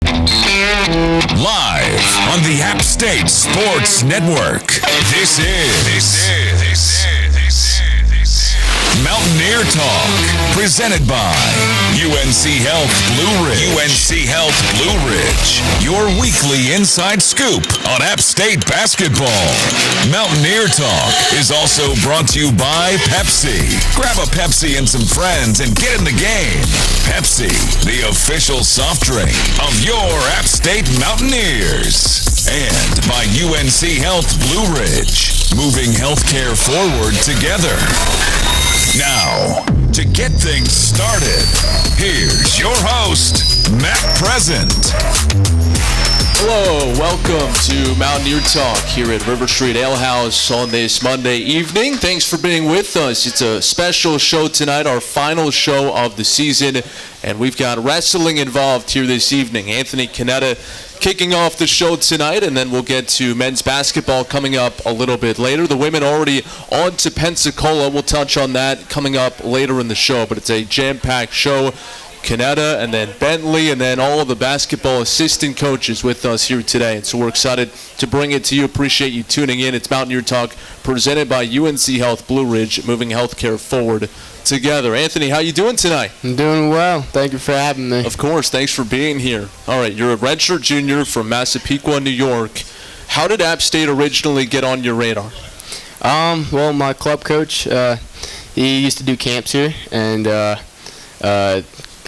Live on the App State Sports Network. This is Mountaineer Talk, presented by UNC Health Blue Ridge. UNC Health Blue Ridge, your weekly inside scoop on App State basketball. Mountaineer Talk is also brought to you by Pepsi. Grab a Pepsi and some friends and get in the game. Pepsi, the official soft drink of your App State Mountaineers. And by UNC Health Blue Ridge, moving healthcare forward together. Now, to get things started, here's your host, Matt Present. Hello, welcome to Mountaineer Talk here at River Street Ale House on this Monday evening. Thanks for being with us. It's a special show tonight, our final show of the season, and we've got wrestling involved here this evening. Anthony Conetta kicking off the show tonight, and then we'll get to men's basketball coming up a little bit later. The women already on to Pensacola. We'll touch on that coming up later in the show, but it's a jam-packed show. Conetta and then Bentley and then all of the basketball assistant coaches with us here today. And so we're excited to bring it to you. Appreciate you tuning in. It's Mountaineer Talk presented by UNC Health Blue Ridge, moving healthcare forward together. Anthony, how you doing tonight? I'm doing well. Thank you for having me. Of course. Thanks for being here. All right, you're a redshirt junior from Massapequa, New York. How did App State originally get on your radar? Well, my club coach, he used to do camps here, and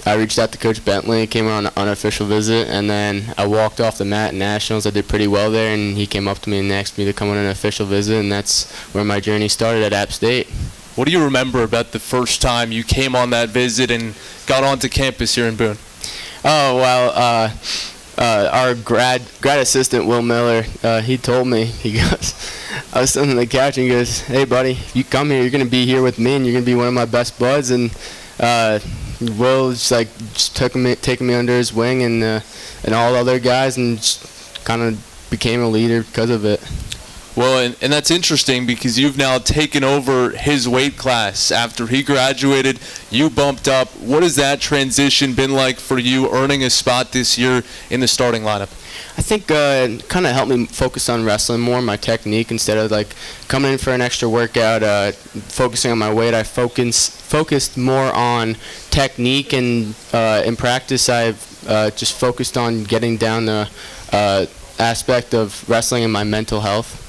I reached out to Coach Bentley, came on an unofficial visit, and then I walked off the mat in Nationals. I did pretty well there, and he came up to me and asked me to come on an official visit, and that's where my journey started at App State. What do you remember about the first time you came on that visit and got onto campus here in Boone? Oh, well, our grad assistant, Will Miller, he told me, he goes, I was sitting on the couch, and he goes, hey, buddy, if you come here, you're going to be here with me, and you're going to be one of my best buds, and Will just taking me under his wing and all the other guys, and just kind of became a leader because of it. Well, and that's interesting because you've now taken over his weight class. After he graduated, you bumped up. What has that transition been like for you, earning a spot this year in the starting lineup? I think it kind of helped me focus on wrestling more, my technique, instead of coming in for an extra workout, focusing on my weight. I focused more on technique, and in practice I've just focused on getting down the aspect of wrestling and my mental health.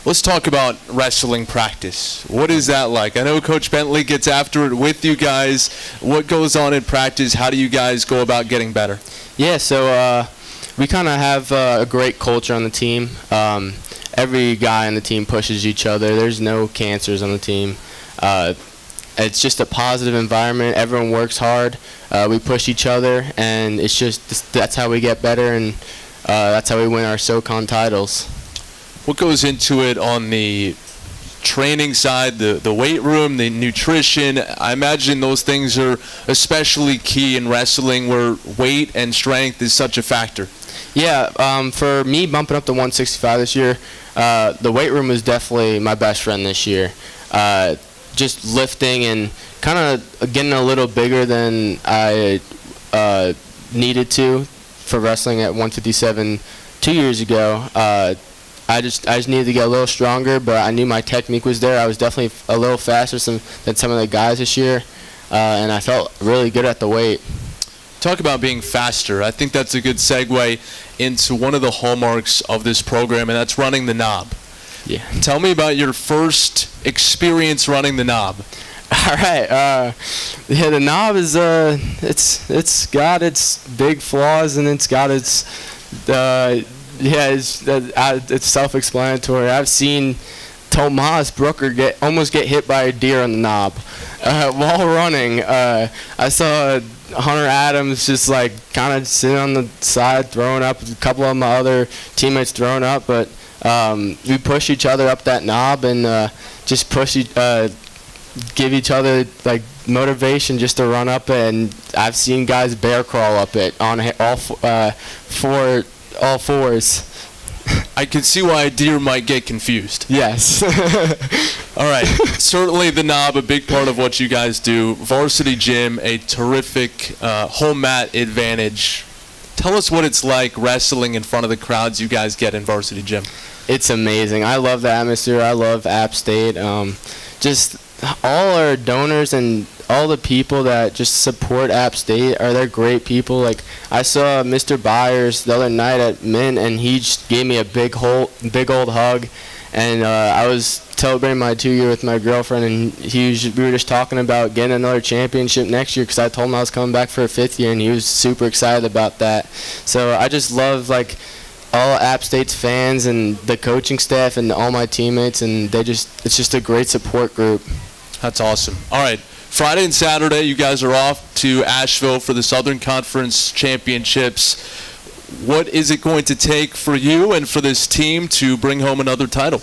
Let's talk about wrestling practice. What is that like? I know Coach Bentley gets after it with you guys. What goes on in practice? How do you guys go about getting better? Yeah, so we kind of have a great culture on the team. Every guy on the team pushes each other. There's no cancers on the team. It's just a positive environment. Everyone works hard. We push each other, and it's just that's how we get better, and that's how we win our SoCon titles. What goes into it on the training side, the weight room, the nutrition? I imagine those things are especially key in wrestling where weight and strength is such a factor. Yeah, for me bumping up to 165 this year, the weight room was definitely my best friend this year. Just lifting and kind of getting a little bigger than I needed to for wrestling at 157 2 years ago. I just needed to get a little stronger, but I knew my technique was there. I was definitely a little faster than some of the guys this year, and I felt really good at the weight. Talk about being faster. I think that's a good segue into one of the hallmarks of this program, and that's running the knob. Yeah. Tell me about your first experience running the knob. All right. Yeah, the knob is it's got its big flaws, and it's got its it's self-explanatory. I've seen Tomas Brooker almost get hit by a deer on the knob while running. I saw Hunter Adams just kind of sitting on the side throwing up. A couple of my other teammates throwing up, but we push each other up that knob and just give each other motivation just to run up it. And I've seen guys bear crawl up it on all fours. I can see why a deer might get confused. Yes. All right. Certainly the knob, a big part of what you guys do. Varsity gym, a terrific home mat advantage. Tell us what it's like wrestling in front of the crowds you guys get in Varsity Gym. It's amazing. I love the atmosphere. I love App State. Just all our donors and all the people that just support App State they're great people. Like I saw Mr. Byers the other night at Mint, and he just gave me a big old hug. And I was celebrating my 2-year with my girlfriend, and we were just talking about getting another championship next year because I told him I was coming back for a 5th year, and he was super excited about that. So I just love all App State's fans and the coaching staff and all my teammates, and it's just a great support group. That's awesome. All right, Friday and Saturday you guys are off to Asheville for the Southern Conference Championships. What is it going to take for you and for this team to bring home another title?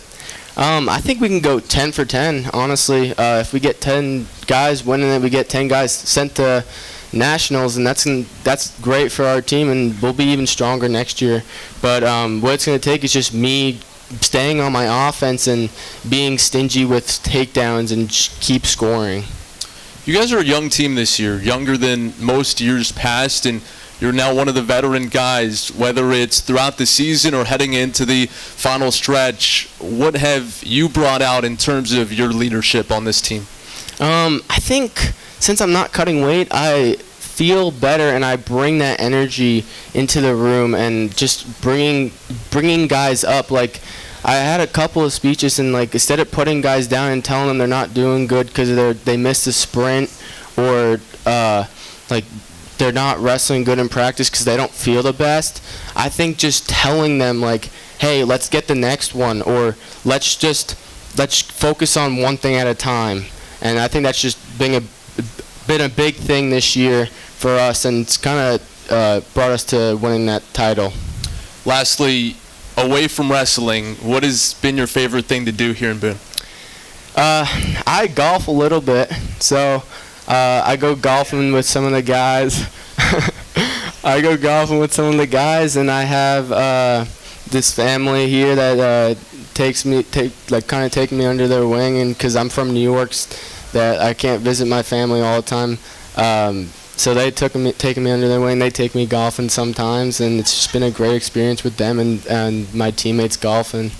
I think we can go 10 for 10, honestly. If we get 10 guys winning it, we get 10 guys sent to nationals, and that's great for our team, and we'll be even stronger next year. But what it's going to take is just me staying on my offense and being stingy with takedowns and keep scoring. You guys are a young team this year, younger than most years past, and you're now one of the veteran guys, whether it's throughout the season or heading into the final stretch. What have you brought out in terms of your leadership on this team? I think since I'm not cutting weight, I feel better, and I bring that energy into the room and just bringing guys up. Like I had a couple of speeches, and instead of putting guys down and telling them they're not doing good because they missed a sprint or they're not wrestling good in practice because they don't feel the best, I think just telling them hey, let's get the next one, or let's focus on one thing at a time. And I think that's just been a big thing this year for us, and it's kind of brought us to winning that title. Lastly, away from wrestling, what has been your favorite thing to do here in Boone? I golf a little bit, so I go golfing with some of the guys. And I have this family here that kind of take me under their wing, and because I'm from New York, that I can't visit my family all the time. So they taking me under their wing. They take me golfing sometimes, and it's just been a great experience with them and my teammates golfing.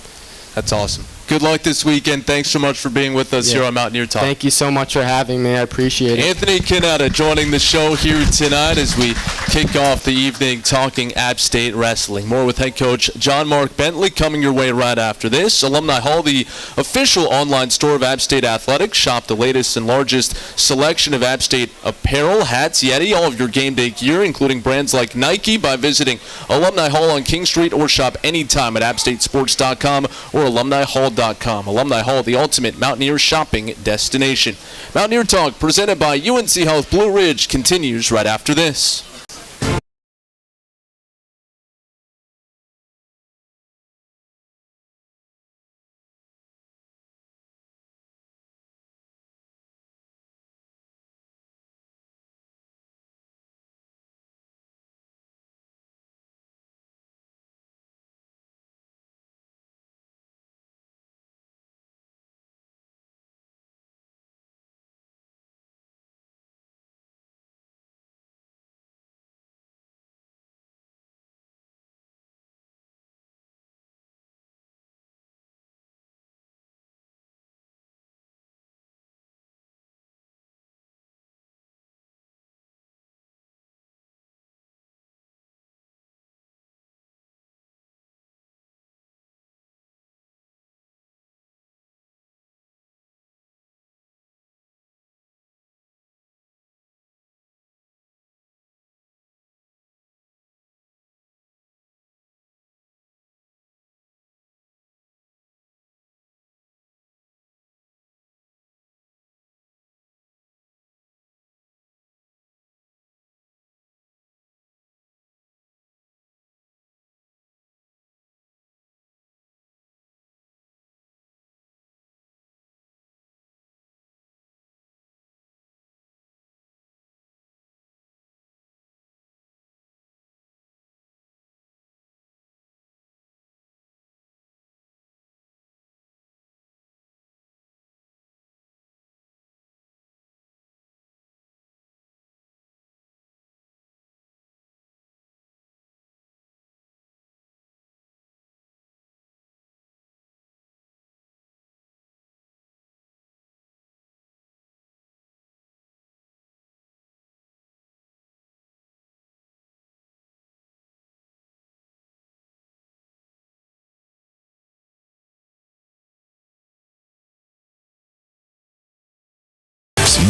That's awesome. Good luck this weekend. Thanks so much for being with us here on Mountaineer Talk. Thank you so much for having me. I appreciate it. Anthony Conetta joining the show here tonight as we kick off the evening talking App State wrestling. More with head coach JohnMark Bentley coming your way right after this. Alumni Hall, the official online store of App State Athletics. Shop the latest and largest selection of App State apparel, hats, Yeti, all of your game day gear, including brands like Nike, by visiting Alumni Hall on King Street, or shop anytime at appstatesports.com or alumnihall.com. Alumni Hall, the ultimate Mountaineer shopping destination. Mountaineer Talk, presented by UNC Health Blue Ridge, continues right after this.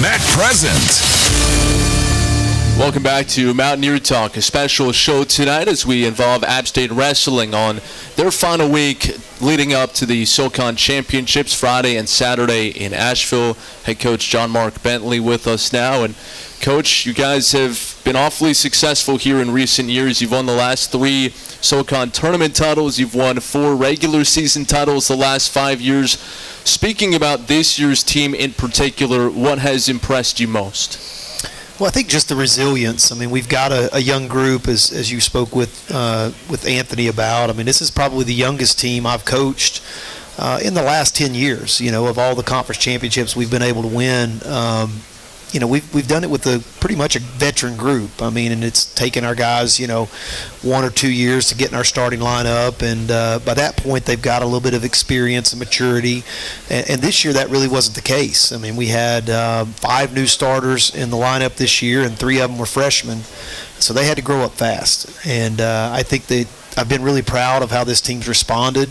Matt Present. Welcome back to Mountaineer Talk, a special show tonight as we involve App State Wrestling on their final week leading up to the SoCon Championships Friday and Saturday in Asheville. Head coach JohnMark Bentley with us now. And Coach, you guys have been awfully successful here in recent years. You've won the last 3 SoCon tournament titles. You've won 4 regular season titles the last 5 years. Speaking about this year's team in particular, what has impressed you most? Well, I think just the resilience. I mean, we've got a young group, as you spoke with Anthony about. I mean, this is probably the youngest team I've coached in the last 10 years, of all the conference championships we've been able to win. We've done it with pretty much a veteran group. I mean, and it's taken our guys, 1 or 2 years to get in our starting lineup. And by that point, they've got a little bit of experience and maturity. And this year, that really wasn't the case. I mean, we had 5 new starters in the lineup this year, and 3 of them were freshmen. So they had to grow up fast. And I think that I've been really proud of how this team's responded.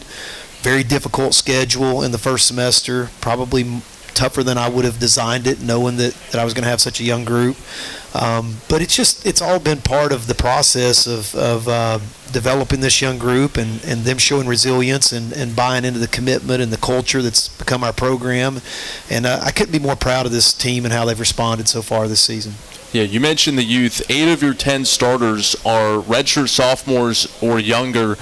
Very difficult schedule in the first semester, probably tougher than I would have designed it, knowing that I was going to have such a young group. But it's all been part of the process of developing this young group and them showing resilience and buying into the commitment and the culture that's become our program. And I couldn't be more proud of this team and how they've responded so far this season. Yeah, you mentioned the youth. 8 of your 10 starters are redshirt sophomores or younger.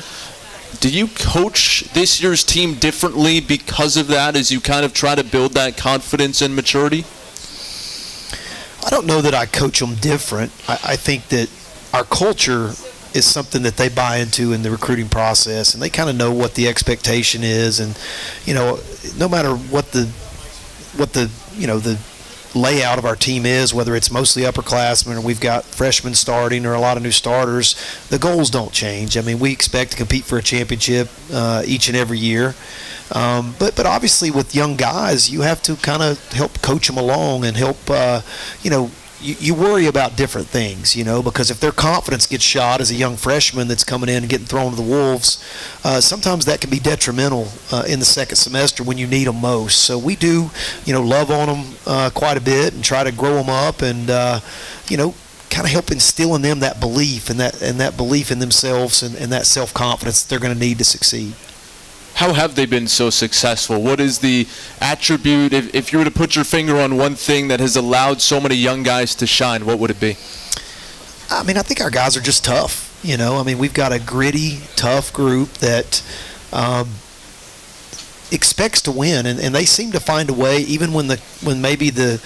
Do you coach this year's team differently because of that as you kind of try to build that confidence and maturity? I don't know that I coach them different. I think that our culture is something that they buy into in the recruiting process, and they kind of know what the expectation is. And, no matter what the layout of our team is, whether it's mostly upperclassmen or we've got freshmen starting or a lot of new starters, the goals don't change. I mean, we expect to compete for a championship each and every year. But obviously with young guys, you have to kind of help coach them along and help, you worry about different things, because if their confidence gets shot as a young freshman that's coming in and getting thrown to the wolves, sometimes that can be detrimental in the second semester when you need them most. So we do, love on them quite a bit and try to grow them up and, kind of help instill in them that belief and that belief in themselves and that self-confidence that they're going to need to succeed. How have they been so successful? What is the attribute, if you were to put your finger on one thing that has allowed so many young guys to shine, what would it be? I mean, I think our guys are just tough. I mean, we've got a gritty, tough group that expects to win, and they seem to find a way, even when maybe the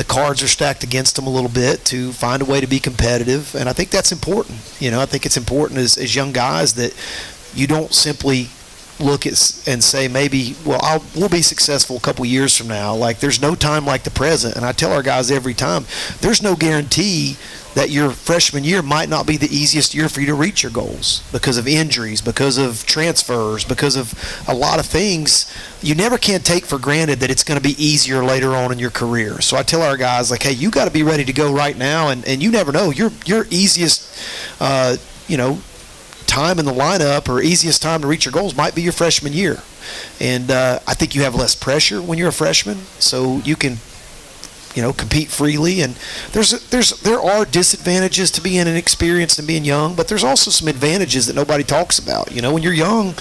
cards are stacked against them a little bit, to find a way to be competitive. And I think that's important. I think it's important as young guys that you don't simply look at and say maybe, we'll be successful a couple years from now. Like, there's no time like the present. And I tell our guys every time, there's no guarantee that your freshman year might not be the easiest year for you to reach your goals because of injuries, because of transfers, because of a lot of things. You never can take for granted that it's going to be easier later on in your career. So I tell our guys, like, hey, you got to be ready to go right now, and you never know. Your easiest, time in the lineup or easiest time to reach your goals might be your freshman year. And I think you have less pressure when you're a freshman, so you can compete freely. And there are disadvantages to being inexperienced and being young, but there's also some advantages that nobody talks about. When you're young,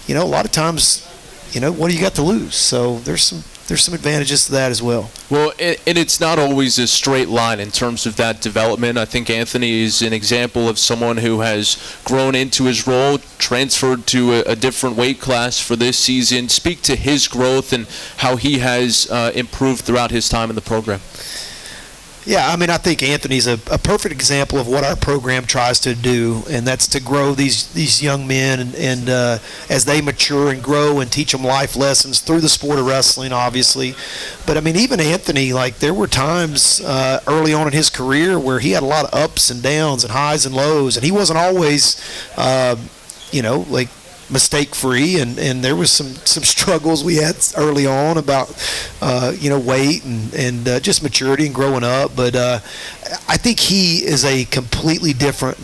a lot of times, what do you got to lose? So there's some advantages to that as well. Well, and it's not always a straight line in terms of that development. I think Anthony is an example of someone who has grown into his role, transferred to a different weight class for this season. Speak to his growth and how he has improved throughout his time in the program. Yeah, I mean, I think Anthony's a perfect example of what our program tries to do, and that's to grow these young men and as they mature and grow and teach them life lessons through the sport of wrestling, obviously. But, I mean, even Anthony, like, there were times early on in his career where he had a lot of ups and downs and highs and lows, and he wasn't always, mistake-free, and there was some struggles we had early on about weight and just maturity and growing up. But I think he is a completely different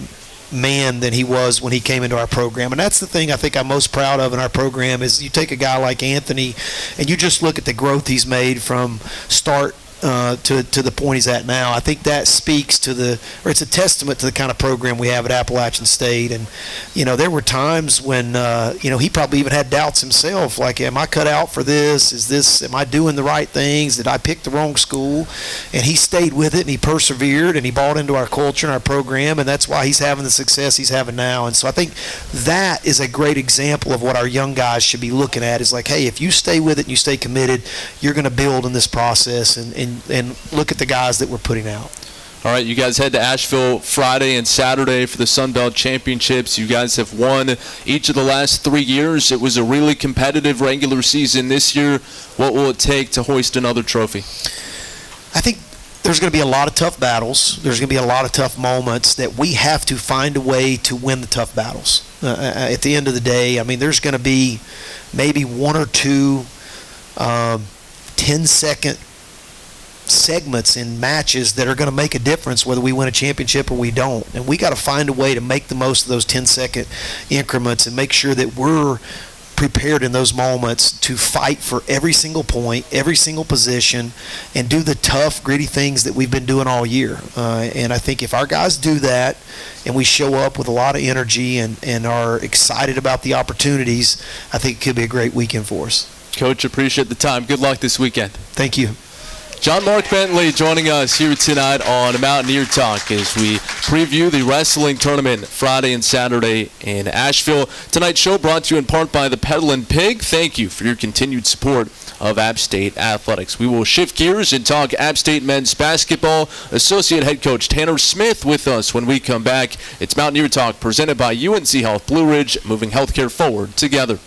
man than he was when he came into our program, and that's the thing I think I'm most proud of in our program is you take a guy like Anthony and you just look at the growth he's made from start to the point he's at now. I think that speaks to it's a testament to the kind of program we have at Appalachian State. And, there were times when, he probably even had doubts himself, like, am I cut out for this? Am I doing the right things? Did I pick the wrong school? And he stayed with it, and he persevered, and he bought into our culture and our program, and that's why he's having the success he's having now. And so I think that is a great example of what our young guys should be looking at, is like, hey, if you stay with it and you stay committed, you're going to build in this process, and look at the guys that we're putting out. All right, you guys head to Asheville Friday and Saturday for the Sun Belt Championships. You guys have won each of the last 3 years. It was a really competitive regular season this year. What will it take to hoist another trophy? I think there's going to be a lot of tough battles. There's going to be a lot of tough moments that we have to find a way to win the tough battles. At the end of the day, I mean, there's going to be maybe one or two 10-second segments in matches that are going to make a difference whether we win a championship or we don't. And we got to find a way to make the most of those 10-second increments and make sure that we're prepared in those moments to fight for every single point, every single position, and do the tough, gritty things that we've been doing all year. And I think if our guys do that and we show up with a lot of energy and are excited about the opportunities, I think it could be a great weekend for us. Coach, appreciate the time. Good luck this weekend. Thank you. JohnMark Bentley joining us here tonight on Mountaineer Talk as we preview the wrestling tournament Friday and Saturday in Asheville. Tonight's show brought to you in part by the Peddlin' Pig. Thank you for your continued support of App State Athletics. We will shift gears and talk App State men's basketball. Associate head coach Tanner Smith with us when we come back. It's Mountaineer Talk presented by UNC Health Blue Ridge, moving healthcare forward together.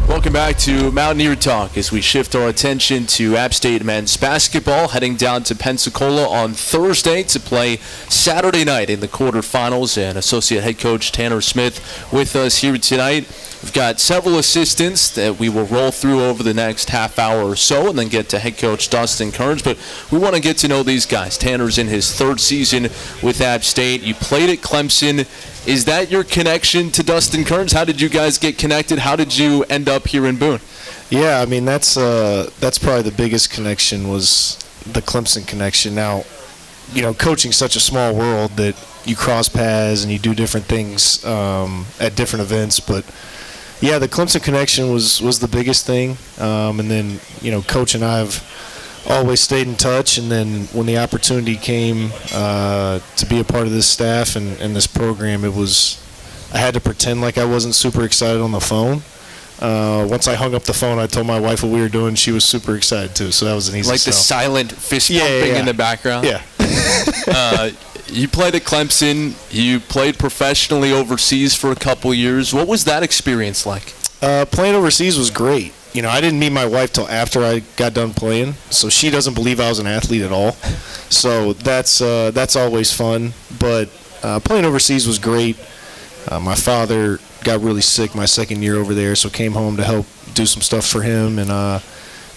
Welcome back to Mountaineer Talk as we shift our attention to App State men's basketball, heading down to Pensacola on Thursday to play Saturday night in the quarterfinals. And Associate Head Coach Tanner Smith with us here tonight. We've got several assistants that we will roll through over the next half hour or so and then get to Head Coach Dustin Kerns. But we want to get to know these guys. Tanner's in his third season with App State. You played at Clemson. Is that your connection to Dustin Kerns? How did you guys get connected? How did you end up here in Boone? Yeah, I mean, that's probably the biggest connection was the Clemson connection. Now, coaching's such a small world that you cross paths and you do different things at different events, but Yeah, the Clemson connection was the biggest thing, and then Coach and I have always stayed in touch. And then when the opportunity came to be a part of this staff and this program, I had to pretend like I wasn't super excited on the phone. Once I hung up the phone, I told my wife what we were doing. She was super excited too, so that was an easy Like sell. the silent fist pumping in the background? Yeah. You played at Clemson. You played professionally overseas for a couple years. What was that experience like? Playing overseas was great. I didn't meet my wife till after I got done playing, so she doesn't believe I was an athlete at all. So that's always fun. But playing overseas was great. My father got really sick my second year over there, so came home to help do some stuff for him. And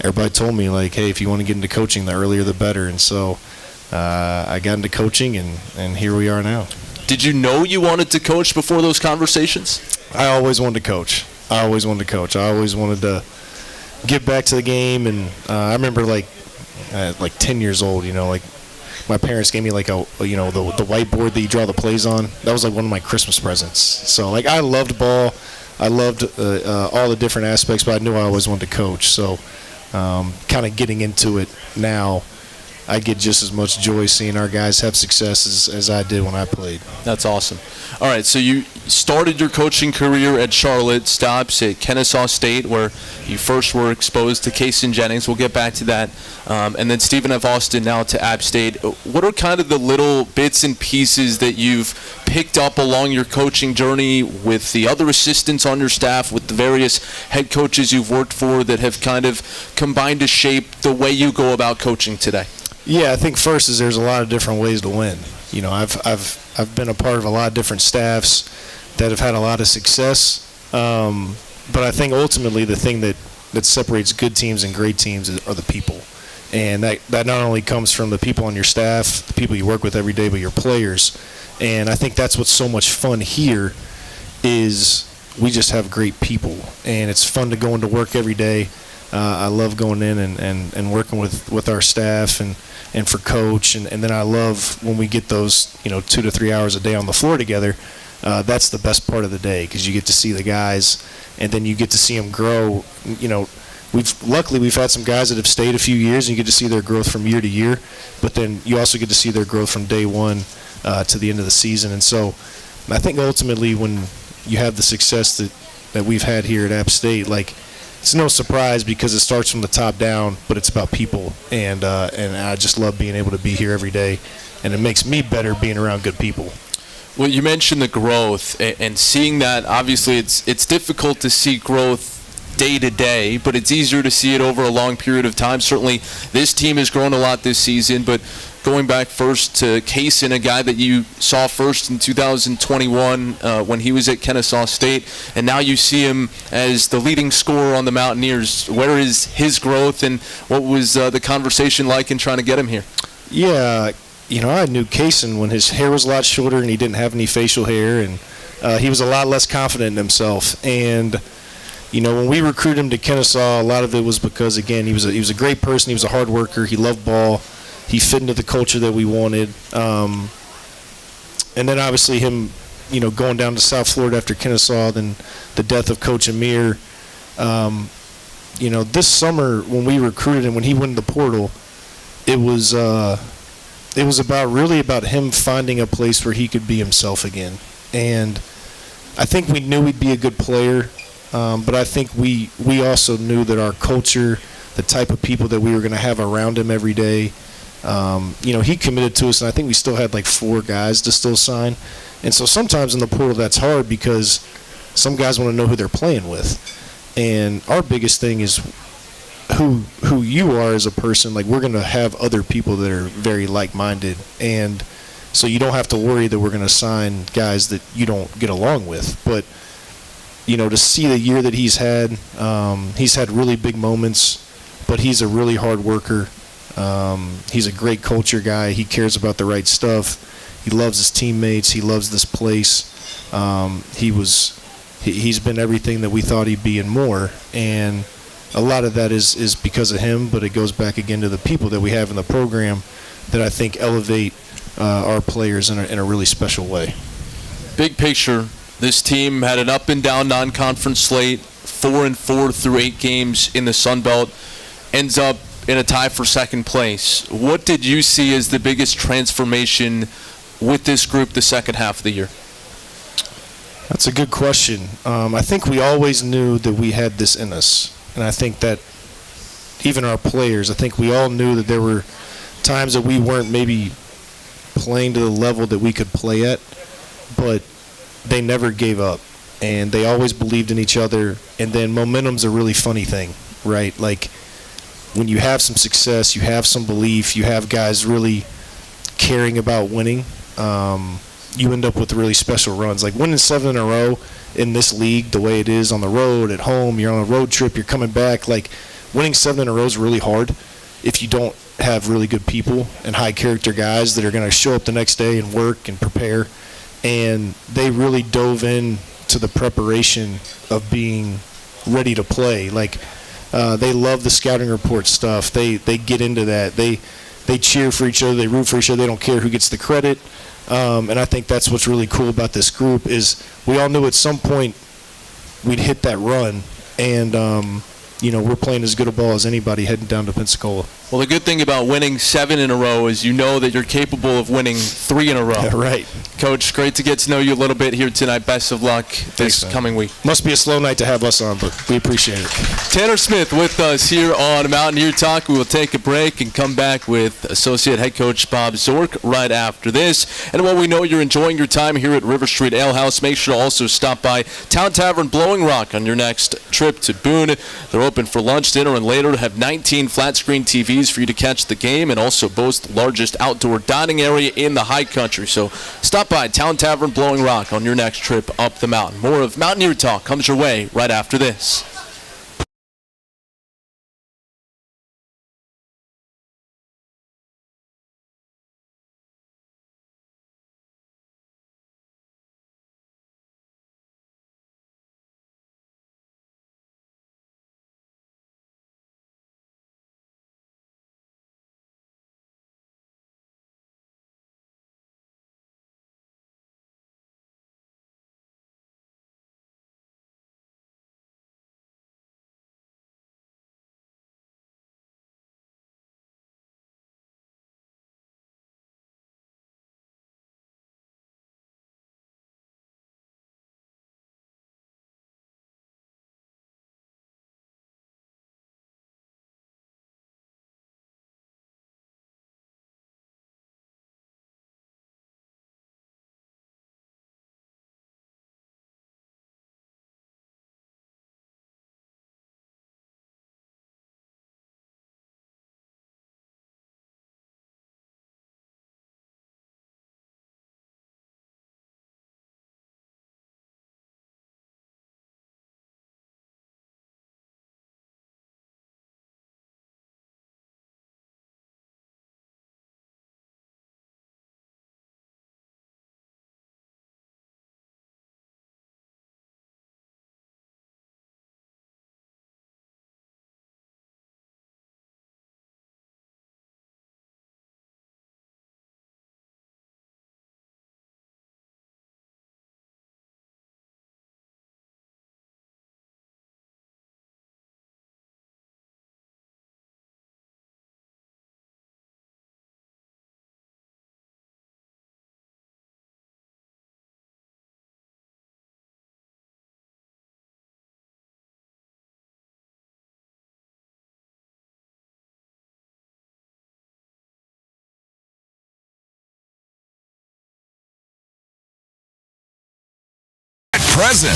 everybody told me, like, hey, if you want to get into coaching, the earlier the better. And so I got into coaching, and here we are now. Did you know you wanted to coach before those conversations? I always wanted to coach. I always wanted to give back to the game. And I remember, like 10 years old, like my parents gave me like the whiteboard that you draw the plays on. That was like one of my Christmas presents. So like I loved ball. I loved all the different aspects, but I knew I always wanted to coach. So kind of getting into it now, I get just as much joy seeing our guys have success as I did when I played. That's awesome. All right, so you started your coaching career at Charlotte, stops at Kennesaw State, where you first were exposed to Kason Jennings. We'll get back to that. And then Stephen F. Austin, now to App State. What are kind of the little bits and pieces that you've picked up along your coaching journey with the other assistants on your staff, with the various head coaches you've worked for, that have kind of combined to shape the way you go about coaching today? Yeah, I think first is there's a lot of different ways to win. I've been a part of a lot of different staffs that have had a lot of success, but I think ultimately the thing that separates good teams and great teams are the people, and that not only comes from the people on your staff, the people you work with every day, but your players. And I think that's what's so much fun here is we just have great people, and it's fun to go into work every day. I love going in and working with our staff and for coach, and then I love when we get those 2 to 3 hours a day on the floor together. That's the best part of the day, because you get to see the guys, and then you get to see them grow. We've had some guys that have stayed a few years, and you get to see their growth from year to year, but then you also get to see their growth from day one to the end of the season. And so I think ultimately when you have the success that we've had here at App State, like, it's no surprise because it starts from the top down, but it's about people, and I just love being able to be here every day, and it makes me better being around good people. Well, you mentioned the growth, and seeing that, obviously it's difficult to see growth day to day, but it's easier to see it over a long period of time. Certainly this team has grown a lot this season, but going back first to Kason, a guy that you saw first in 2021 when he was at Kennesaw State, and now you see him as the leading scorer on the Mountaineers. Where is his growth, and what was the conversation like in trying to get him here? Yeah, I knew Kason when his hair was a lot shorter and he didn't have any facial hair, and he was a lot less confident in himself. And when we recruited him to Kennesaw, a lot of it was because, again, he was a great person. He was a hard worker. He loved ball. He fit into the culture that we wanted. And then obviously him, going down to South Florida after Kennesaw, then the death of Coach Amir. This summer when we recruited him, when he went in the portal, it was about him finding a place where he could be himself again. And I think we knew he'd be a good player, but I think we also knew that our culture, the type of people that we were going to have around him every day, he committed to us, and I think we still had like 4 guys to still sign. And so sometimes in the portal that's hard because some guys want to know who they're playing with. And our biggest thing is who you are as a person. Like, we're going to have other people that are very like-minded, and so you don't have to worry that we're going to sign guys that you don't get along with. But to see the year that he's had really big moments, but he's a really hard worker. He's a great culture guy. He cares about the right stuff. He loves his teammates. He loves this place. He's been everything that we thought he'd be and more. And a lot of that is because of him, but it goes back again to the people that we have in the program that I think elevate our players in a really special way. Big picture, This team had an up and down non-conference slate, 4-4 through 8 games in the Sun Belt, ends up in a tie for second place. What did you see as the biggest transformation with this group the second half of the year? That's a good question. I think we always knew that we had this in us. And I think that even our players, I think we all knew that there were times that we weren't maybe playing to the level that we could play at, but they never gave up. And they always believed in each other. And then momentum's a really funny thing, right? Like, when you have some success, you have some belief, you have guys really caring about winning, you end up with really special runs. Like winning 7 in a row in this league, the way it is on the road, at home, you're on a road trip, you're coming back. Like, winning 7 in a row is really hard if you don't have really good people and high character guys that are going to show up the next day and work and prepare. And they really dove in to the preparation of being ready to play. Like, they love the scouting report stuff. They get into that. They cheer for each other. They root for each other. They don't care who gets the credit. And I think that's what's really cool about this group is we all knew at some point we'd hit that run. And, we're playing as good a ball as anybody heading down to Pensacola. Well, the good thing about winning 7 in a row is you know that you're capable of winning 3 in a row. Yeah, right. Coach, great to get to know you a little bit here tonight. Best of luck this coming week. Must be a slow night to have us on, but we appreciate it. Tanner Smith with us here on Mountaineer Talk. We will take a break and come back with Associate Head Coach Bob Zork right after this. And while we know you're enjoying your time here at River Street Ale House, make sure to also stop by Town Tavern Blowing Rock on your next trip to Boone. They're open for lunch, dinner, and later have 19 flat-screen TVs for you to catch the game and also boast the largest outdoor dining area in the high country. So stop by Town Tavern Blowing Rock on your next trip up the mountain. More of Mountaineer Talk comes your way right after this. Present.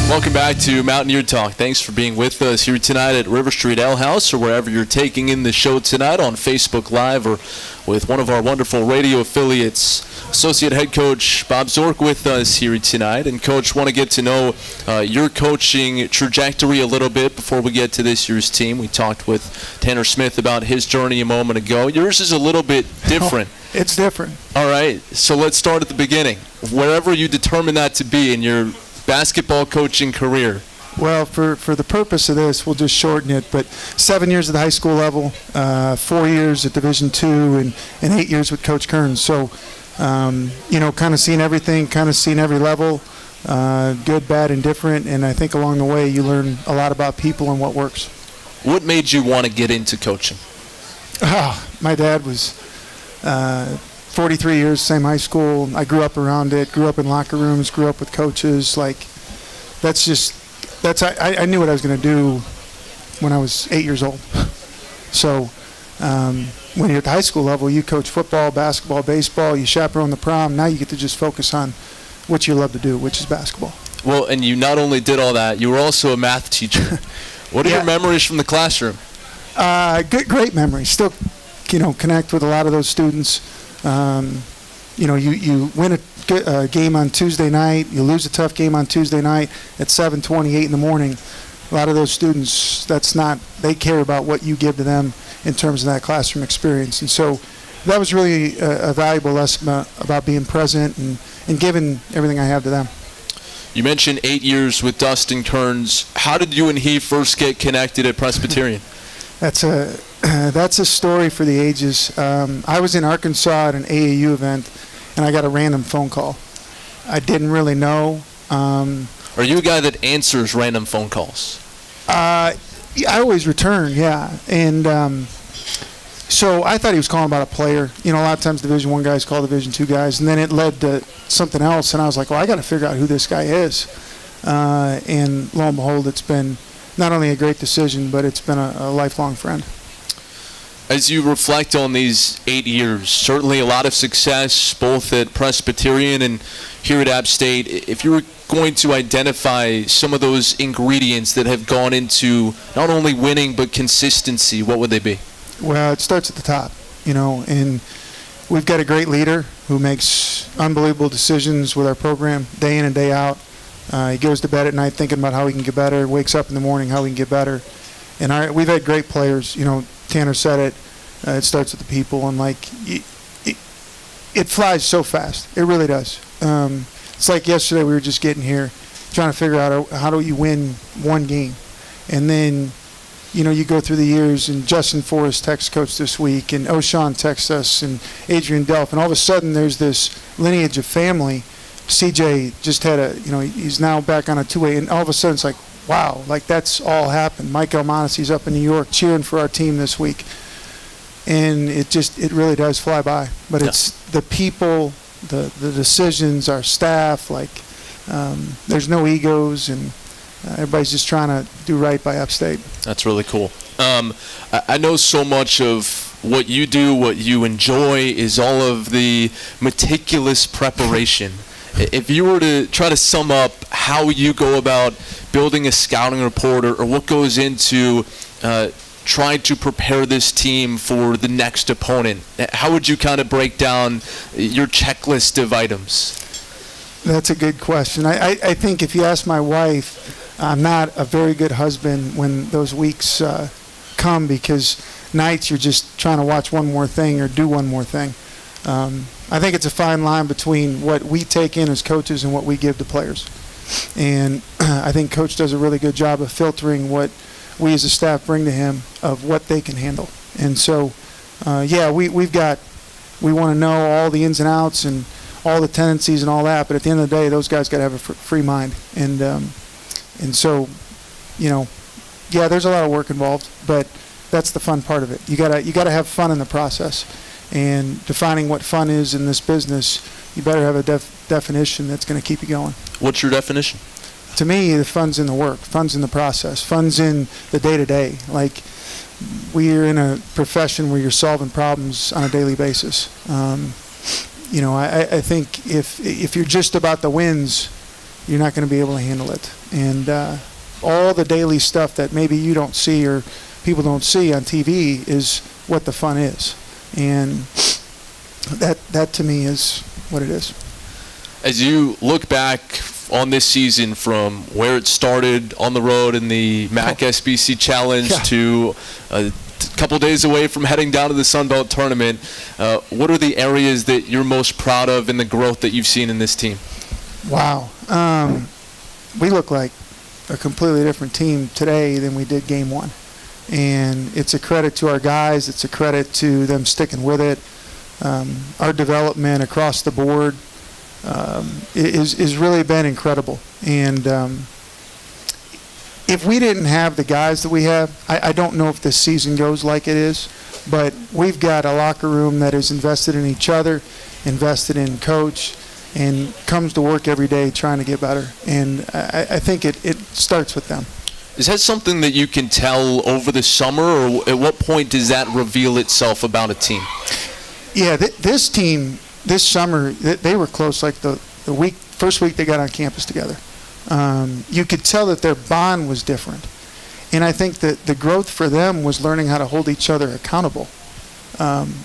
Welcome back to Mountaineer Talk. Thanks for being with us here tonight at River Street Ale House or wherever you're taking in the show tonight on Facebook Live or with one of our wonderful radio affiliates. Associate Head Coach Bob Zork with us here tonight. And, Coach, want to get to know your coaching trajectory a little bit before we get to this year's team. We talked with Tanner Smith about his journey a moment ago. Yours is a little bit different. It's different. All right, so let's start at the beginning. Wherever you determine that to be in your basketball coaching career. Well, for the purpose of this, we'll just shorten it, but 7 years at the high school level, 4 years at Division II, and 8 years with Coach Kerns. So kind of seen everything, kind of seen every level, good, bad, and different. And I think along the way you learn a lot about people and what works. What made you want to get into coaching? My dad was 43 years, same high school. I grew up around it, grew up in locker rooms, grew up with coaches. I knew what I was going to do when I was 8 years old. So when you're at the high school level, you coach football, basketball, baseball, you chaperone the prom. Now you get to just focus on what you love to do, which is basketball. Well, and you not only did all that, you were also a math teacher. What are your memories from the classroom? Great memories. Still, connect with a lot of those students. You win a game on Tuesday night, you lose a tough game on Tuesday night at 7:28 in the morning. A lot of those students, they care about what you give to them in terms of that classroom experience. And so that was really a valuable lesson about being present and giving everything I have to them. You mentioned 8 years with Dustin Kerns. How did you and he first get connected at Presbyterian? That's a story for the ages. I was in Arkansas at an AAU event, and I got a random phone call. I didn't really know. Are you a guy that answers random phone calls? I always return, yeah. And so I thought he was calling about a player. A lot of times Division I guys call Division II guys, and then it led to something else, and I was like, well, I got to figure out who this guy is. And lo and behold, it's been not only a great decision, but it's been a lifelong friend. As you reflect on these 8 years, certainly a lot of success both at Presbyterian and here at App State. If you were going to identify some of those ingredients that have gone into not only winning but consistency, what would they be? Well, it starts at the top, and we've got a great leader who makes unbelievable decisions with our program day in and day out. He goes to bed at night thinking about how he can get better, wakes up in the morning how he can get better. And we've had great players. Tanner said it. It starts with the people, and it flies so fast. It really does. It's like yesterday we were just getting here, trying to figure out how do you win one game, and then you go through the years, and Justin Forrest texts coach this week, and O'Shawn texts us, and Adrian Delph, and all of a sudden there's this lineage of family. CJ just had he's now back on a 2A, and all of a sudden it's like, wow, that's all happened. Mike Elmonte's up in New York cheering for our team this week. And it really does fly by. But it's the people, the decisions, our staff, there's no egos, and everybody's just trying to do right by Upstate. That's really cool. I know so much of what you do, what you enjoy, is all of the meticulous preparation. If you were to try to sum up how you go about building a scouting report or what goes into trying to prepare this team for the next opponent, how would you kind of break down your checklist of items? That's a good question. I think if you ask my wife, I'm not a very good husband when those weeks come, because nights you're just trying to watch one more thing or do one more thing. I think it's a fine line between what we take in as coaches and what we give to players. And I think Coach does a really good job of filtering what we as a staff bring to him of what they can handle. And so, we want to know all the ins and outs and all the tendencies and all that, but at the end of the day, those guys got to have a free mind. And so, there's a lot of work involved, but that's the fun part of it. You gotta have fun in the process. And defining what fun is in this business, you better have a definition that's going to keep you going. What's your definition? To me, the fun's in the work, fun's in the process, fun's in the day-to-day. We're in a profession where you're solving problems on a daily basis. I think if you're just about the wins, you're not going to be able to handle it. And all the daily stuff that maybe you don't see or people don't see on TV is what the fun is. And that to me is what it is. As you look back on this season, from where it started on the road in the MAC SBC Challenge to a couple days away from heading down to the Sun Belt Tournament, what are the areas that you're most proud of in the growth that you've seen in this team? Wow. We look like a completely different team today than we did game one. And it's a credit to our guys. It's a credit to them sticking with it. Our development across the board is really been incredible. And if we didn't have the guys that we have, I don't know if this season goes like it is, but we've got a locker room that is invested in each other, invested in coach, and comes to work every day trying to get better. And I think it starts with them. Is that something that you can tell over the summer, or at what point does that reveal itself about a team? Yeah, this team, this summer, they were close like the first week they got on campus together. You could tell that their bond was different. And I think that the growth for them was learning how to hold each other accountable.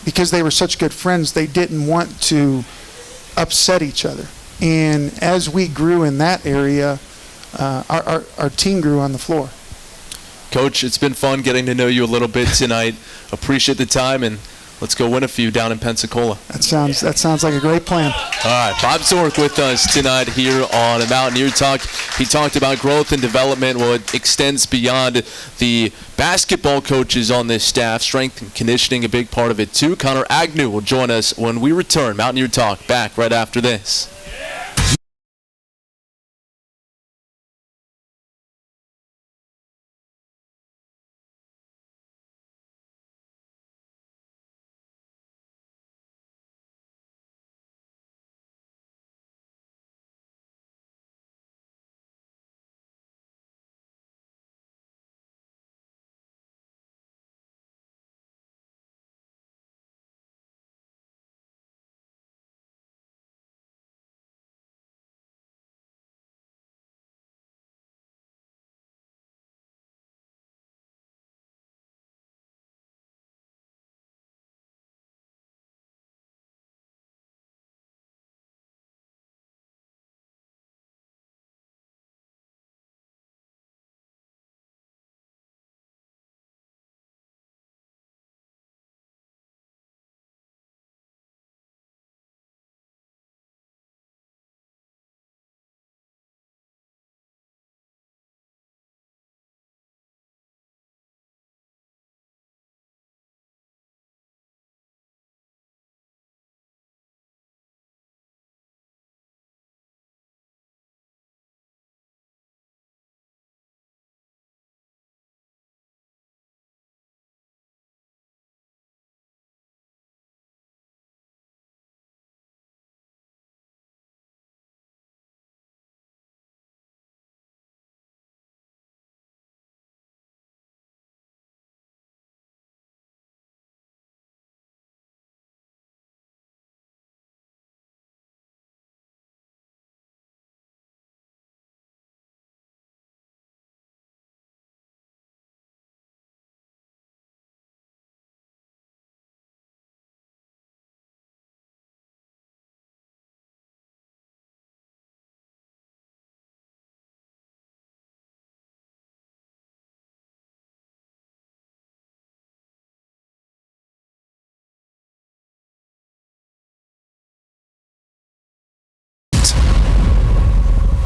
Because they were such good friends, they didn't want to upset each other. And as we grew in that area, our team grew on the floor. Coach, it's been fun getting to know you a little bit tonight. Appreciate the time, and let's go win a few down in Pensacola. That sounds like a great plan. All right, Bob Zork with us tonight here on Mountaineer Talk. He talked about growth and development. Well, it extends beyond the basketball coaches on this staff. Strength and conditioning, a big part of it too. Connor Agnew will join us when we return. Mountaineer Talk back right after this.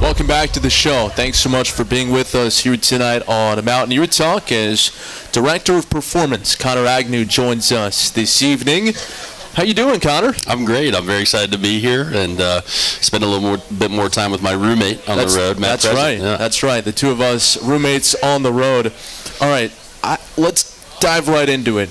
Welcome back to the show. Thanks so much for being with us here tonight on Mountaineer Talk as Director of Performance Connor Agnew joins us this evening. How you doing, Connor? I'm great. I'm very excited to be here and spend a bit more time with my roommate on the road. Matt That's right. Yeah. That's right. The two of us roommates on the road. All right, let's dive right into it.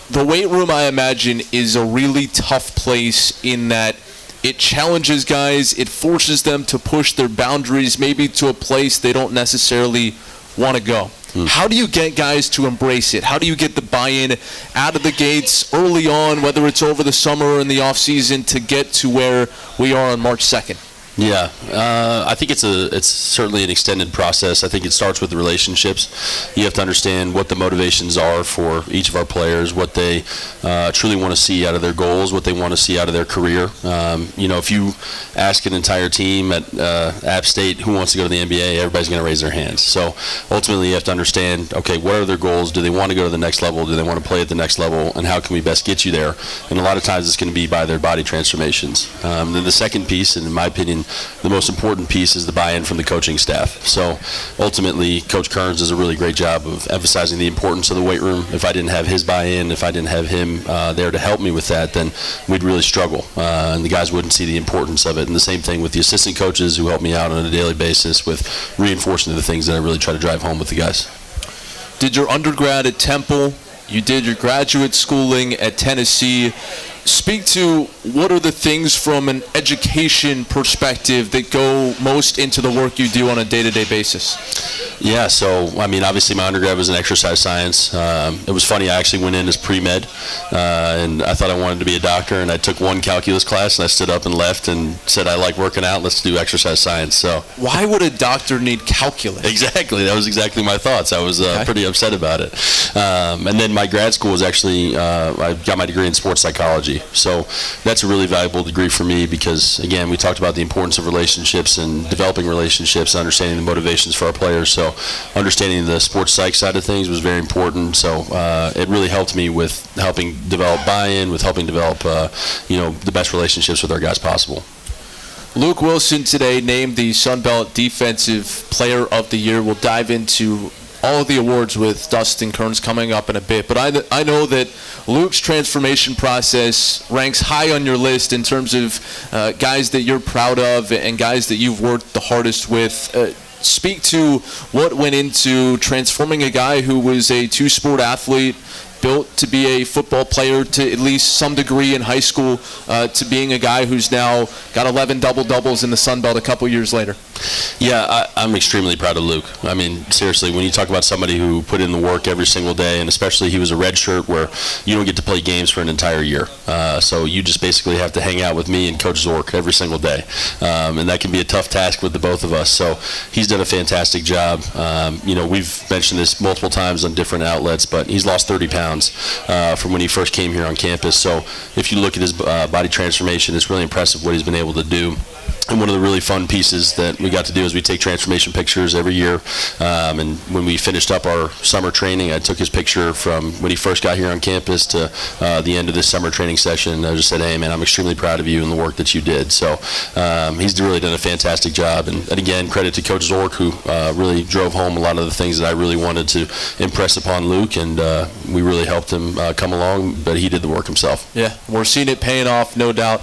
The weight room, I imagine, is a really tough place in that it challenges guys. It forces them to push their boundaries maybe to a place they don't necessarily want to go. How do you get guys to embrace it? How do you get the buy-in out of the gates early on, whether it's over the summer or in the off-season, to get to where we are on March 2nd? Yeah, I think it's certainly an extended process. I think it starts with the relationships. You have to understand what the motivations are for each of our players, what they truly want to see out of their goals, what they want to see out of their career. If you ask an entire team at App State who wants to go to the NBA, everybody's going to raise their hands. So ultimately you have to understand, okay, what are their goals? Do they want to go to the next level? Do they want to play at the next level? And how can we best get you there? And a lot of times it's going to be by their body transformations. Then the second piece, and in my opinion, the most important piece is the buy-in from the coaching staff. So ultimately, Coach Kerns does a really great job of emphasizing the importance of the weight room. If I didn't have his buy-in, if I didn't have him there to help me with that, then we'd really struggle, and the guys wouldn't see the importance of it. And the same thing with the assistant coaches who help me out on a daily basis with reinforcing the things that I really try to drive home with the guys. Did your undergrad at Temple, you did your graduate schooling at Tennessee. Speak to what are the things from an education perspective that go most into the work you do on a day-to-day basis? Yeah, so, I mean, obviously my undergrad was in exercise science. It was funny, I actually went in as pre-med, and I thought I wanted to be a doctor, and I took one calculus class, and I stood up and left and said, I like working out, let's do exercise science. So, why would a doctor need calculus? Exactly, that was exactly my thoughts. I was pretty upset about it. And then my grad school was actually, I got my degree in sports psychology. So that's a really valuable degree for me because, again, we talked about the importance of relationships and developing relationships, understanding the motivations for our players. So understanding the sports psych side of things was very important. So it really helped me with helping develop buy-in, with helping develop, the best relationships with our guys possible. Luke Wilson today named the Sun Belt Defensive Player of the Year. We'll dive into all of the awards with Dustin Kerns coming up in a bit. But I know that Luke's transformation process ranks high on your list in terms of guys that you're proud of and guys that you've worked the hardest with. Speak to what went into transforming a guy who was a two-sport athlete, built to be a football player to at least some degree in high school, to being a guy who's now got 11 double-doubles in the Sun Belt a couple years later. Yeah, I'm extremely proud of Luke. I mean, seriously, when you talk about somebody who put in the work every single day, and especially he was a red shirt where you don't get to play games for an entire year. So you just basically have to hang out with me and Coach Zork every single day. And that can be a tough task with the both of us. So he's done a fantastic job. We've mentioned this multiple times on different outlets, but he's lost 30 pounds from when he first came here on campus. So if you look at his body transformation, it's really impressive what he's been able to do. And one of the really fun pieces that we got to do is we take transformation pictures every year. And when we finished up our summer training, I took his picture from when he first got here on campus to the end of this summer training session. I just said, hey, man, I'm extremely proud of you and the work that you did. So he's really done a fantastic job. And again, credit to Coach Zork, who really drove home a lot of the things that I really wanted to impress upon Luke. And we really helped him come along, but he did the work himself. Yeah, we're seeing it paying off, no doubt.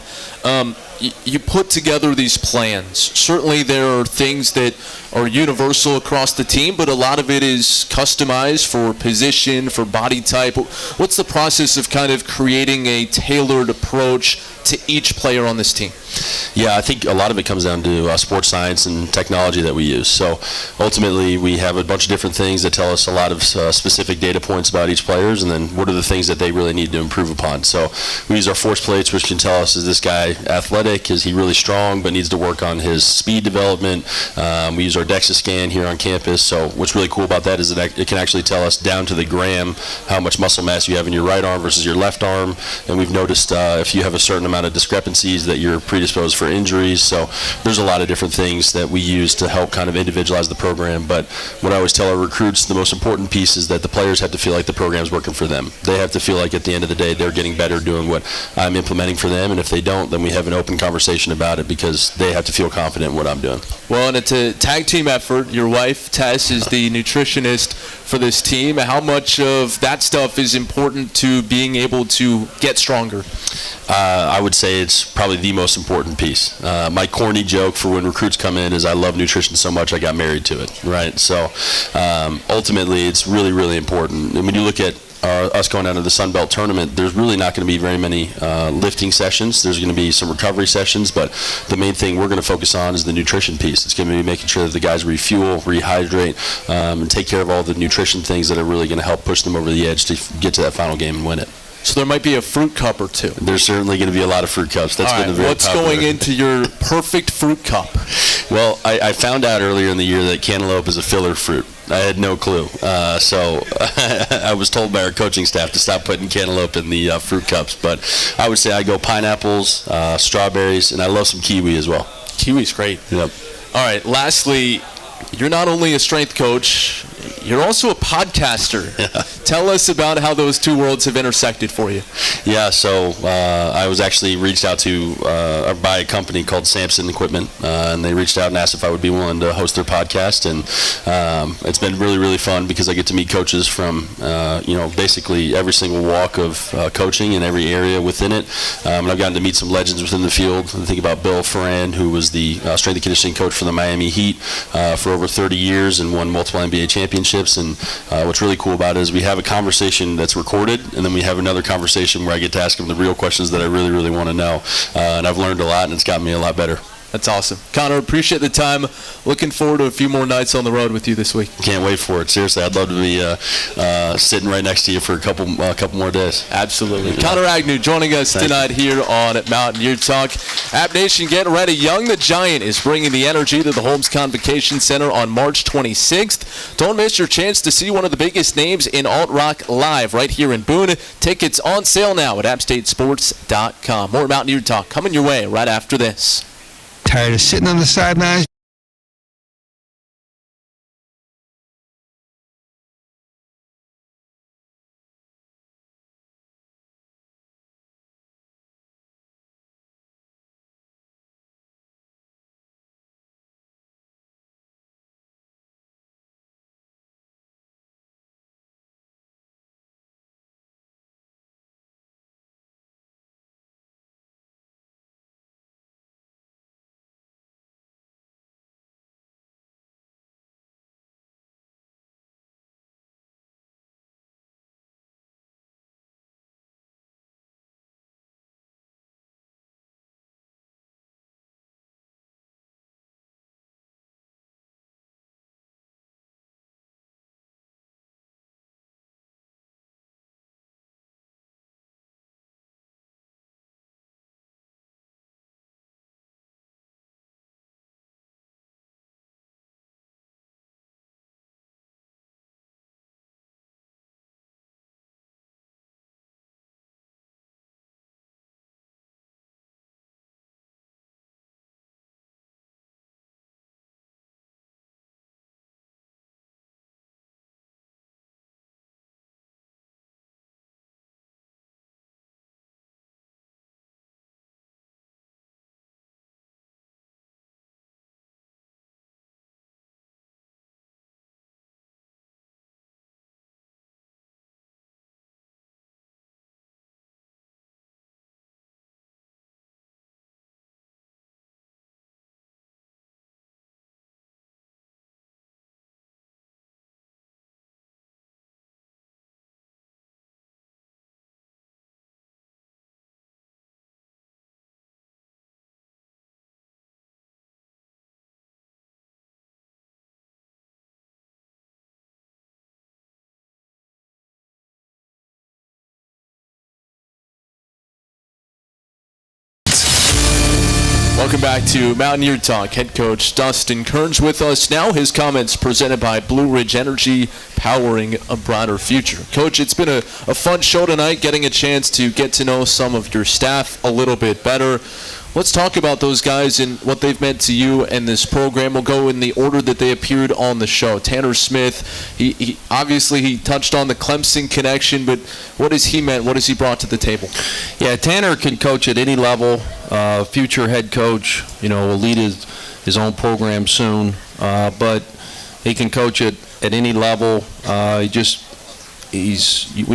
You put together these plans. Certainly there are things that are universal across the team, but a lot of it is customized for position, for body type. What's the process of kind of creating a tailored approach to each player on this team? Yeah, I think a lot of it comes down to sports science and technology that we use. So ultimately, we have a bunch of different things that tell us a lot of specific data points about each players, and then what are the things that they really need to improve upon. So we use our force plates, which can tell us, is this guy athletic? Is he really strong but needs to work on his speed development? We use our DEXA scan here on campus. So what's really cool about that is that it can actually tell us down to the gram how much muscle mass you have in your right arm versus your left arm. And we've noticed if you have a certain amount of discrepancies that you're predisposed for injuries. So there's a lot of different things that we use to help kind of individualize the program. But what I always tell our recruits, the most important piece is that the players have to feel like the program's working for them. They have to feel like at the end of the day they're getting better doing what I'm implementing for them. And if they don't, then we have an open conversation about it because they have to feel confident in what I'm doing. Well, and it's a tag team effort. Your wife, Tess, is the nutritionist for this team. How much of that stuff is important to being able to get stronger? I would say it's probably the most important piece. My corny joke for when recruits come in is I love nutrition so much I got married to it, right? So ultimately it's really, really important. And when you look at us going down to the Sun Belt tournament, there's really not going to be very many lifting sessions. There's going to be some recovery sessions, but the main thing we're going to focus on is the nutrition piece. It's going to be making sure that the guys refuel, rehydrate, and take care of all the nutrition things that are really going to help push them over the edge to get to that final game and win it. So there might be a fruit cup or two. There's certainly going to be a lot of fruit cups. That's been very what's popular. going into your perfect fruit cup? Well, I found out earlier in the year that cantaloupe is a filler fruit. I had no clue. So I was told by our coaching staff to stop putting cantaloupe in the fruit cups. But I would say I go pineapples, strawberries, and I love some kiwi as well. Kiwi's great. Yep. All right, lastly, you're not only a strength coach, you're also a podcaster. Yeah. Tell us about how those two worlds have intersected for you. Yeah, so I was actually reached out to by a company called Samson Equipment, and they reached out and asked if I would be willing to host their podcast, and it's been really, really fun because I get to meet coaches from, basically every single walk of coaching in every area within it, and I've gotten to meet some legends within the field. I think about Bill Ferran, who was the strength and conditioning coach for the Miami Heat for over 30 years and won multiple NBA championships, and what's really cool about it is we have a conversation that's recorded, and then we have another conversation where I get to ask them the real questions that I really, really want to know. And I've learned a lot, and it's gotten me a lot better. That's awesome. Connor, appreciate the time. Looking forward to a few more nights on the road with you this week. Can't wait for it. Seriously, I'd love to be sitting right next to you for a couple more days. Absolutely. Yeah. Connor Agnew joining us tonight here on Mountaineer Talk. App Nation, get ready. Young the Giant is bringing the energy to the Holmes Convocation Center on March 26th. Don't miss your chance to see one of the biggest names in alt-rock live right here in Boone. Tickets on sale now at appstatesports.com. More Mountaineer Talk coming your way right after this. Tired of sitting on the sidelines? Welcome back to Mountaineer Talk. Head coach Dustin Kerns with us now. His comments presented by Blue Ridge Energy, powering a brighter future. Coach, it's been a fun show tonight, getting a chance to get to know some of your staff a little bit better. Let's talk about those guys and what they've meant to you and this program. We'll go in the order that they appeared on the show. Tanner Smith, he obviously touched on the Clemson connection, but what has he meant? What has he brought to the table? Yeah, Tanner can coach at any level. Future head coach, will lead his own program soon, but he can coach at any level. When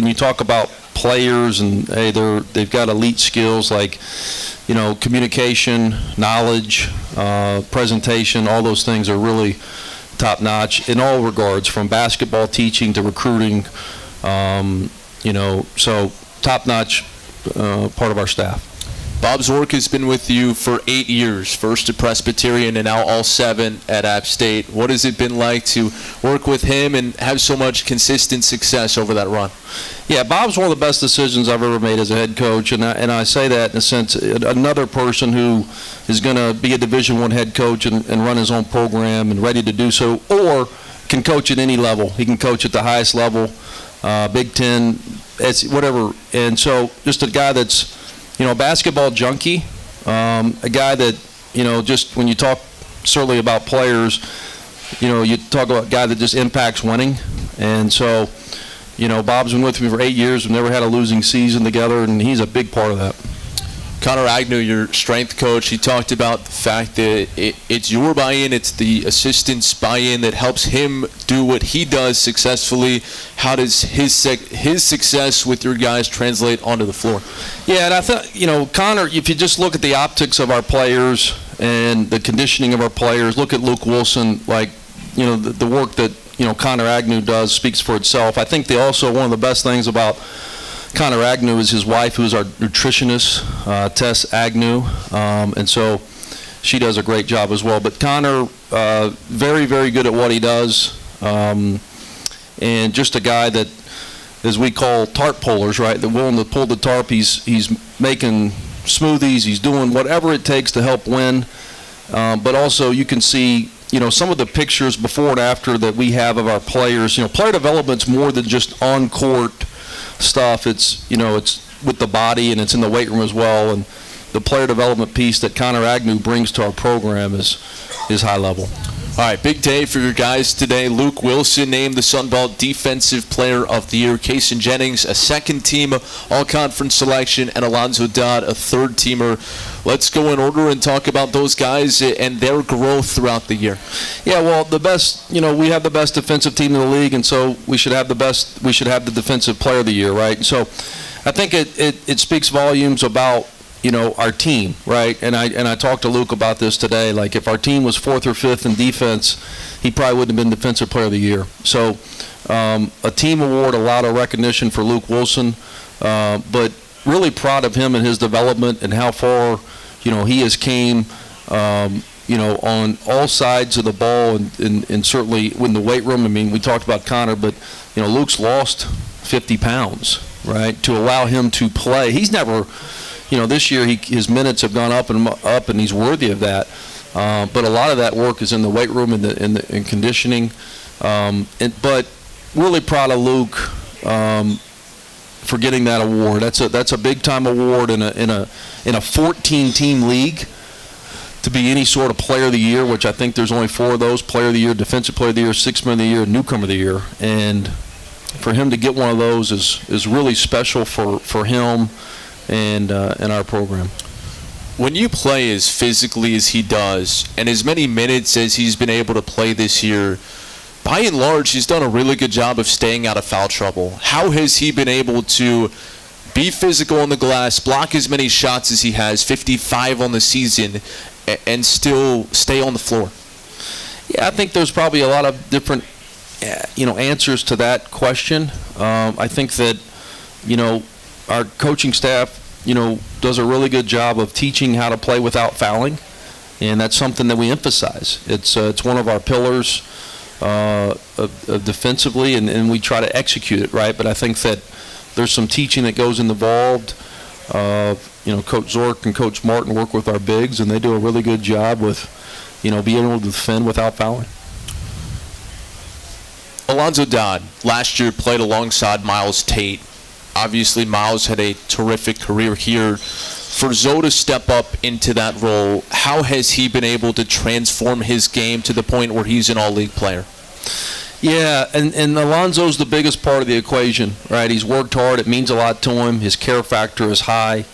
you talk about players and hey, they've got elite skills like communication, knowledge, presentation, all those things are really top notch in all regards, from basketball teaching to recruiting, so top notch part of our staff. Bob Zork has been with you for 8 years, first at Presbyterian and now all 7 at App State. What has it been like to work with him and have so much consistent success over that run? Yeah, Bob's one of the best decisions I've ever made as a head coach, and I say that in a sense, another person who is going to be a Division I head coach and run his own program and ready to do so, or can coach at any level. He can coach at the highest level, Big Ten, whatever. And so just a guy that's basketball junkie, a guy that, just when you talk certainly about players, you talk about a guy that just impacts winning. And so, Bob's been with me for 8 years. We've never had a losing season together, and he's a big part of that. Connor Agnew, your strength coach, he talked about the fact that it's your buy-in, it's the assistant's buy-in that helps him do what he does successfully. How does his success with your guys translate onto the floor? Yeah, and I thought, Connor, if you just look at the optics of our players and the conditioning of our players, look at Luke Wilson, the work that, Connor Agnew does speaks for itself. I think one of the best things about Connor Agnew is his wife, who's our nutritionist, Tess Agnew, and so she does a great job as well. But Connor, very, very good at what he does, and just a guy that, as we call tarp pullers, right? They're willing to pull the tarp. He's making smoothies. He's doing whatever it takes to help win. But also, you can see, some of the pictures before and after that we have of our players. Player development's more than just on court stuff. It's with the body, and it's in the weight room as well. And the player development piece that Connor Agnew brings to our program is high level. All right, big day for your guys today. Luke Wilson named the Sun Belt Defensive Player of the Year. Kason Jennings, a second-team All-Conference selection, and Alonzo Dodd, a third-teamer. Let's go in order and talk about those guys and their growth throughout the year. Yeah, well, the best, we have the best defensive team in the league, and so we should have the Defensive Player of the Year, right? So I think it speaks volumes about our team, right? And I talked to Luke about this today. Like, if our team was 4th or 5th in defense, he probably wouldn't have been Defensive Player of the Year. So a team award, a lot of recognition for Luke Wilson, but really proud of him and his development and how far, he has came, on all sides of the ball and certainly in the weight room. I mean, we talked about Connor, but, Luke's lost 50 pounds, right, to allow him to play. He's never... this year his minutes have gone up and he's worthy of that. But a lot of that work is in the weight room and in conditioning. But really proud of Luke for getting that award. That's a big time award in a 14-team league to be any sort of Player of the Year, which I think there's only 4 of those: Player of the Year, Defensive Player of the Year, Sixth Man of the Year, Newcomer of the Year. And for him to get one of those is really special for him and our program. When you play as physically as he does and as many minutes as he's been able to play this year, by and large, he's done a really good job of staying out of foul trouble. How has he been able to be physical on the glass, block as many shots as he has, 55 on the season, and still stay on the floor? Yeah, I think there's probably a lot of different answers to that question. I think that our coaching staff, does a really good job of teaching how to play without fouling, and that's something that we emphasize. It's one of our pillars of defensively, and we try to execute it, right? But I think that there's some teaching that goes involved. Coach Zork and Coach Martin work with our bigs, and they do a really good job with, being able to defend without fouling. Alonzo Dodd last year played alongside Miles Tate. Obviously, Miles had a terrific career here. For Zoe to step up into that role, how has he been able to transform his game to the point where he's an all-league player? Yeah, and Alonzo's the biggest part of the equation, right? He's worked hard. It means a lot to him. His care factor is high.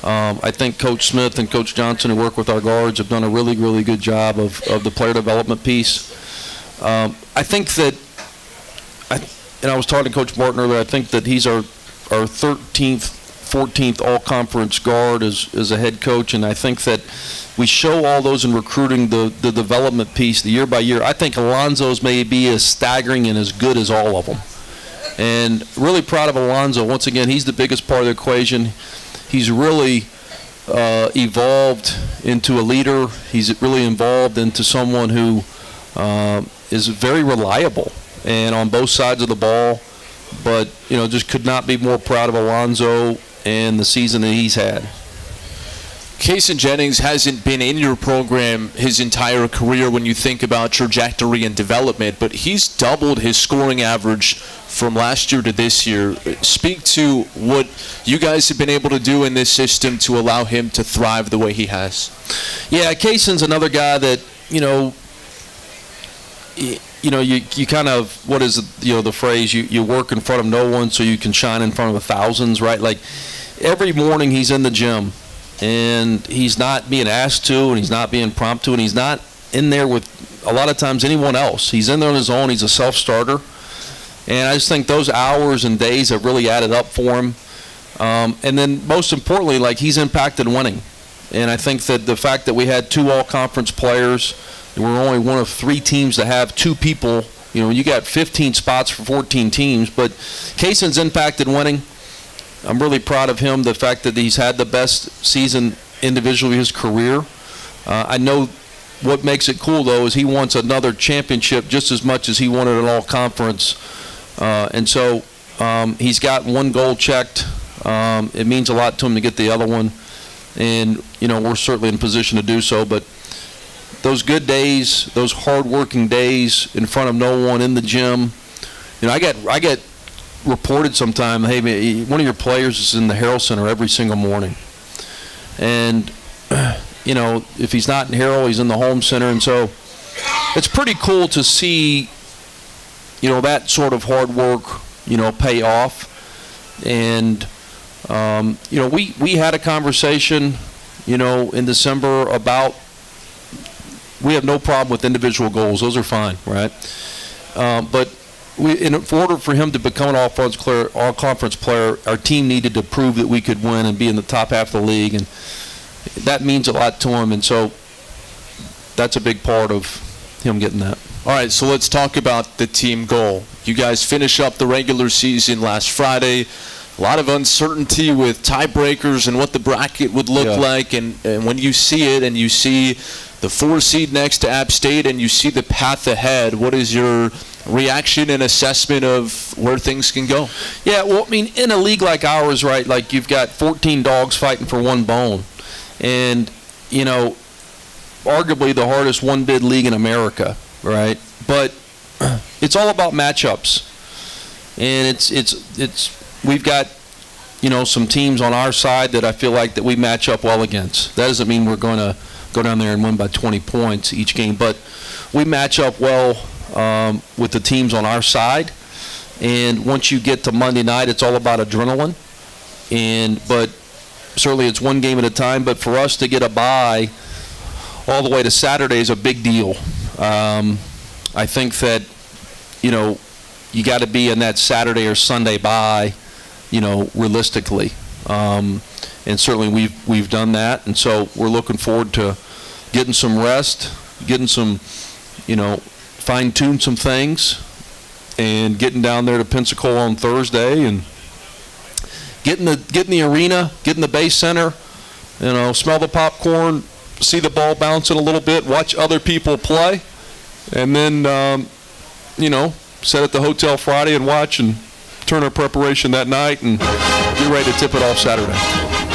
I think Coach Smith and Coach Johnson, who work with our guards, have done a really, really good job of the player development piece. I think that, and I was talking to Coach Martin earlier, I think that he's our 13th, 14th all-conference guard as a head coach, and I think that we show all those in recruiting, the development piece, the year by year. I think Alonzo's may be as staggering and as good as all of them. And really proud of Alonzo. Once again, he's the biggest part of the equation. He's really evolved into a leader. He's really evolved into someone who is very reliable and on both sides of the ball. But, just could not be more proud of Alonzo and the season that he's had. Kason Jennings hasn't been in your program his entire career when you think about trajectory and development, but he's doubled his scoring average from last year to this year. Speak to what you guys have been able to do in this system to allow him to thrive the way he has. Yeah, Kason's another guy that, you kind of, what is it, the phrase, you work in front of no one so you can shine in front of thousands, right? Like every morning he's in the gym and he's not being asked to and he's not being prompted to and he's not in there with a lot of times anyone else. He's in there on his own. He's a self-starter. And I just think those hours and days have really added up for him. And then most importantly, like he's impacted winning. And I think that the fact that we had 2 all-conference players, and we're only one of 3 teams to have 2 people, you got 15 spots for 14 teams, but Kayson's impacted winning. I'm really proud of him, the fact that he's had the best season individually of his career. I know what makes it cool, though, is he wants another championship just as much as he wanted an all-conference. And so he's got 1 goal checked. It means a lot to him to get the other one. And, we're certainly in a position to do so. But those good days, those hard-working days in front of no one in the gym, I get reported sometime, hey, one of your players is in the Harrell Center every single morning. And, if he's not in Harrell, he's in the home center. And so it's pretty cool to see, that sort of hard work, pay off. And, we had a conversation, in December about we have no problem with individual goals. Those are fine, right? But in order for him to become an all-conference player, our team needed to prove that we could win and be in the top half of the league. And that means a lot to him. And so that's a big part of him getting that. All right, so let's talk about the team goal. You guys finish up the regular season last Friday. A lot of uncertainty with tiebreakers and what the bracket would look like. And when you see it and you see the 4 seed next to App State and you see the path ahead, what is your reaction and assessment of where things can go? Yeah, well, I mean, in a league like ours, right, like you've got 14 dogs fighting for 1 bone. And, arguably the hardest 1-bid league in America, right? But it's all about matchups. And it's we've got, some teams on our side that I feel like that we match up well against. That doesn't mean we're going to go down there and win by 20 points each game, but we match up well with the teams on our side. And once you get to Monday night, it's all about adrenaline. But certainly it's 1 game at a time. But for us to get a bye all the way to Saturday is a big deal. I think that, you got to be in that Saturday or Sunday bye, realistically. And certainly we've done that. And so we're looking forward to getting some rest, getting some, fine-tune some things, and getting down there to Pensacola on Thursday and getting the arena, getting the base center, smell the popcorn, see the ball bouncing a little bit, watch other people play, and then, sit at the hotel Friday and watch and turn our preparation that night and get ready to tip it off Saturday.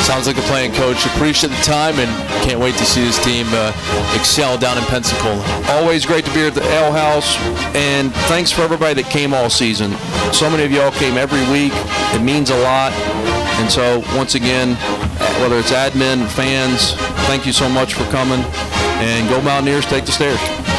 Sounds like a plan, Coach. Appreciate the time and can't wait to see this team excel down in Pensacola. Always great to be here at the Ale House, and thanks for everybody that came all season. So many of y'all came every week. It means a lot. And so, once again, whether it's admin, fans, thank you so much for coming. And go Mountaineers, take the stairs.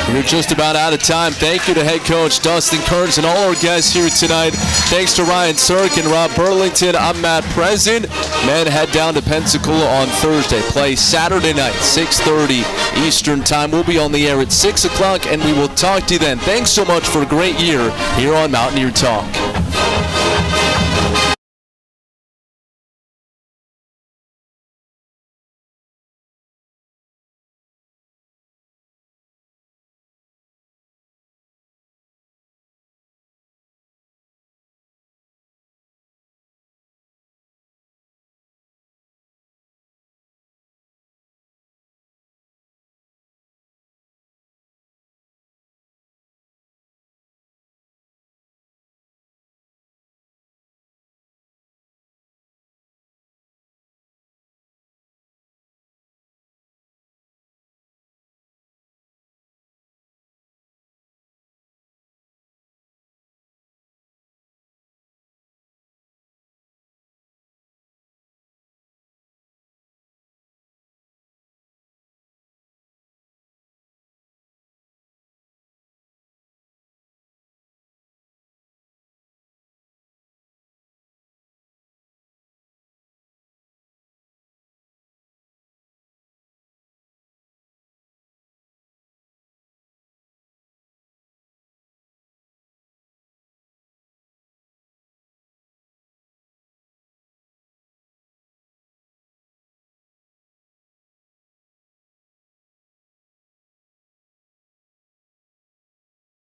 We're just about out of time. Thank you to head coach Dustin Kerns and all our guests here tonight. Thanks to Ryan Sirk and Rob Burlington. I'm Matt President. Men, head down to Pensacola on Thursday. Play Saturday night, 6:30 Eastern Time. We'll be on the air at 6 o'clock, and we will talk to you then. Thanks so much for a great year here on Mountaineer Talk.